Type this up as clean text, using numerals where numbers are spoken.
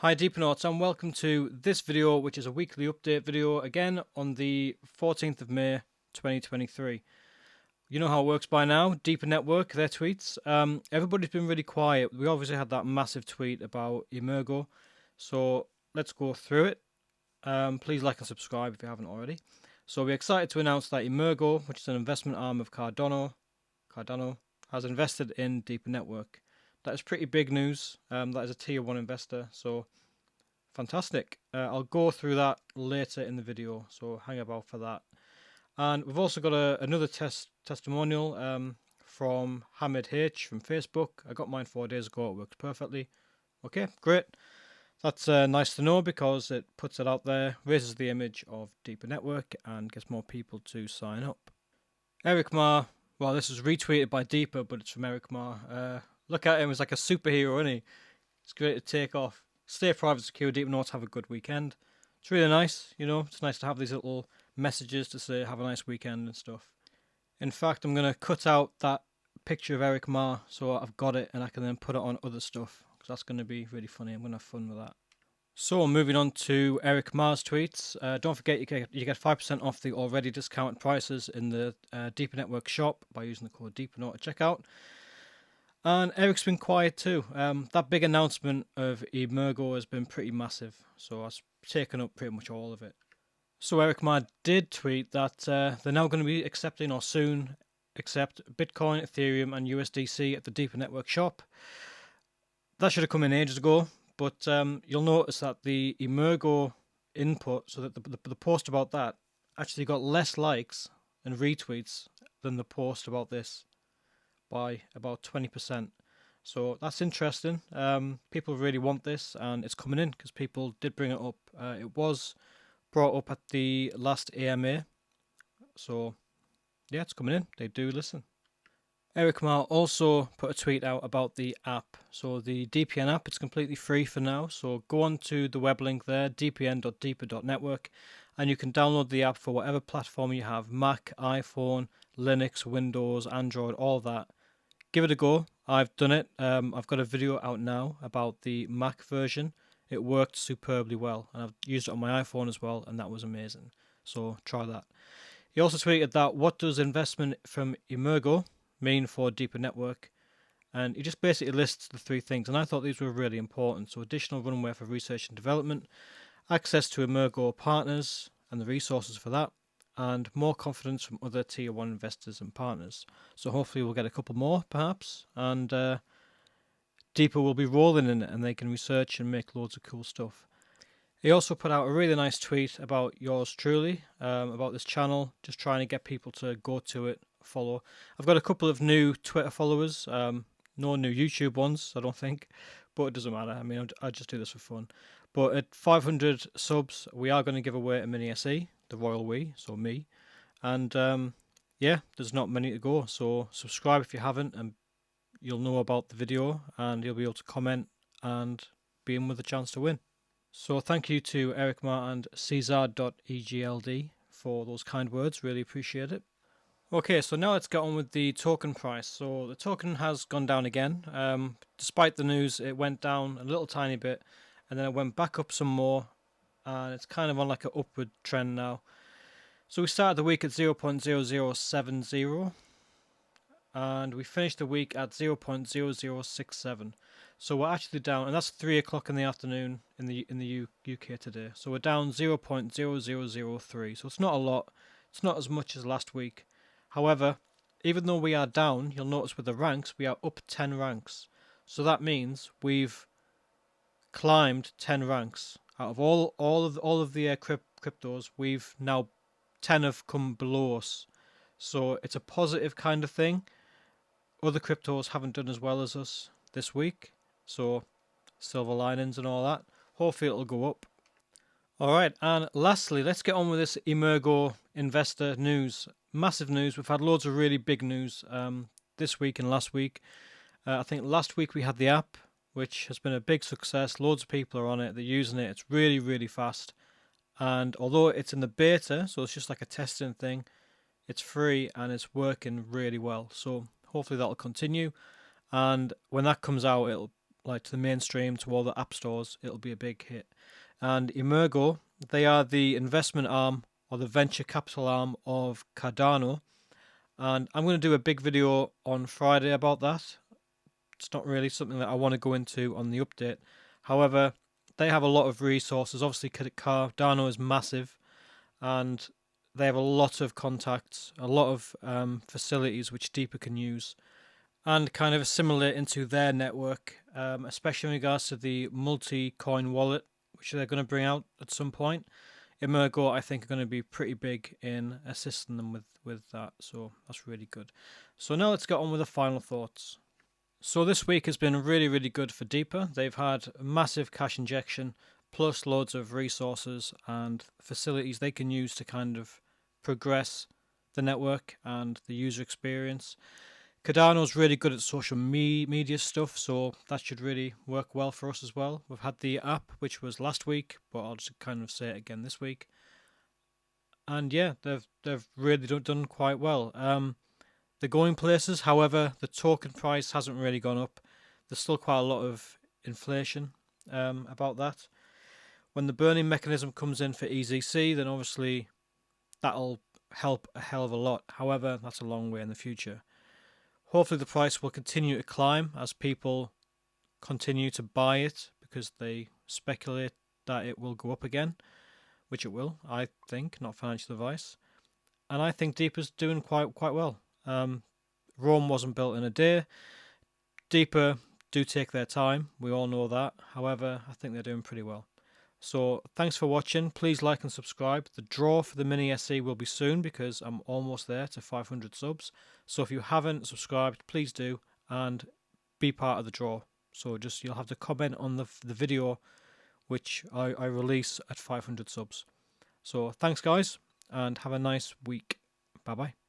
Hi DeeperNauts and welcome to this video, which is a weekly update video again on the 14th of May 2023. You know how it works by now. Deeper Network, their tweets. Everybody's been really quiet. We obviously had that massive tweet about Emergo, so let's go through it. Please like and subscribe if you haven't already. So we're excited to announce that Emergo, which is an investment arm of Cardano, has invested in Deeper Network. That is pretty big news. That is a tier 1 investor, so fantastic. I'll go through that later in the video, so hang about for that. And we've also got another testimonial from Hamid H from Facebook. I got mine 4 days ago. It works perfectly. Okay, great. That's nice to know because it puts it out there, raises the image of Deeper Network and gets more people to sign up. Eric Ma, well, this was retweeted by Deeper, but it's from Eric Ma. Look at him, he's like a superhero, isn't he? It's great to take off. Stay private, secure, DeeperNaut, have a good weekend. It's really nice, you know, it's nice to have these little messages to say have a nice weekend and stuff. In fact, I'm going to cut out that picture of Eric Ma so I've got it and I can then put it on other stuff because that's going to be really funny. I'm going to have fun with that. So moving on to Eric Ma's tweets. Don't forget you get 5% off the already discounted prices in the Deeper Network shop by using the code DeeperNaut at checkout. And Eric's been quiet too. That big announcement of Emergo has been pretty massive, so I've taken up pretty much all of it. So Eric Ma did tweet that they're now going to be accepting, or soon accept, Bitcoin, Ethereum and USDC at the Deeper Network shop. That should have come in ages ago, but you'll notice that the Emergo input, so that the post about that actually got less likes and retweets than the post about this, by about 20%. So that's interesting. People really want this and it's coming in because people did bring it up. It was brought up at the last AMA. So yeah, it's coming in. They do listen. Eric Ma also put a tweet out about the app. So the DPN app, it's completely free for now. So go on to the web link there, dpn.deeper.network, and you can download the app for whatever platform you have, Mac, iPhone, Linux, Windows, Android, all that. Give it a go. I've done it. I've got a video out now about the Mac version. It worked superbly well, and I've used it on my iPhone as well, and that was amazing. So try that. He also tweeted that what does investment from Emergo mean for Deeper Network? And he just basically lists the 3 things, and I thought these were really important. So additional runway for research and development, access to Emergo partners and the resources for that, and more confidence from other tier 1 investors and partners. So hopefully we'll get a couple more perhaps, and Deeper will be rolling in it and they can research and make loads of cool stuff. He also put out a really nice tweet about yours truly, about this channel, just trying to get people to go to it, follow. I've got a couple of new Twitter followers, no new YouTube ones I don't think, but it doesn't matter. I mean, I just do this for fun. But at 500 subs we are going to give away a mini SE, the Royal We, so me, and yeah, there's not many to go, so subscribe if you haven't and you'll know about the video and you'll be able to comment and be in with a chance to win. So thank you to Eric Ma and Cesar.egld for those kind words, really appreciate it. Okay, so now let's get on with the token price. So the token has gone down again. Despite the news, it went down a little tiny bit and then it went back up some more, and it's kind of on like an upward trend now. So we started the week at 0.0070 and we finished the week at 0.0067. So we're actually down, and that's 3 o'clock in the afternoon in the UK today. So we're down 0.0003. So it's not a lot. It's not as much as last week. However, even though we are down, you'll notice with the ranks we are up 10 ranks. So that means we've climbed 10 ranks. Out of all of the cryptos, we've now 10 have come below us. So it's a positive kind of thing. Other cryptos haven't done as well as us this week, so silver linings and all that. Hopefully it'll go up. Alright, and lastly, let's get on with this Emergo investor news. Massive news. We've had loads of really big news this week and last week. I think last week we had the app, which has been a big success. Loads of people are on it, they're using it. It's really, really fast. And although it's in the beta, so it's just like a testing thing, it's free and it's working really well. So hopefully that'll continue. And when that comes out, it'll like to the mainstream, to all the app stores, it'll be a big hit. And Emergo, they are the investment arm or the venture capital arm of Cardano, and I'm going to do a big video on Friday about that. It's not really something that I want to go into on the update. However, they have a lot of resources. Obviously, Cardano is massive, and they have a lot of contacts, a lot of facilities which Deeper can use, and kind of assimilate into their network, especially in regards to the multi-coin wallet, which they're going to bring out at some point. Emergo, I think, are going to be pretty big in assisting them with that, so that's really good. So now let's get on with the final thoughts. So this week has been really, really good for Deeper. They've had a massive cash injection, plus loads of resources and facilities they can use to kind of progress the network and the user experience. Cardano's really good at social media stuff, so that should really work well for us as well. We've had the app, which was last week, but I'll just kind of say it again this week. And yeah, they've really done quite well. They're going places. However, the token price hasn't really gone up. There's still quite a lot of inflation about that. When the burning mechanism comes in for EZC, then obviously that'll help a hell of a lot. However, that's a long way in the future. Hopefully the price will continue to climb as people continue to buy it because they speculate that it will go up again, which it will, I think, not financial advice. And I think Deeper's doing quite well. Rome wasn't built in a day. Deeper do take their time, we all know that. However, I think they're doing pretty well. So thanks for watching. Please like and subscribe. The draw for the Mini SE will be soon because I'm almost there to 500 subs. So if you haven't subscribed, please do and be part of the draw. So just you'll have to comment on the video which I release at 500 subs. So thanks guys and have a nice week. Bye bye.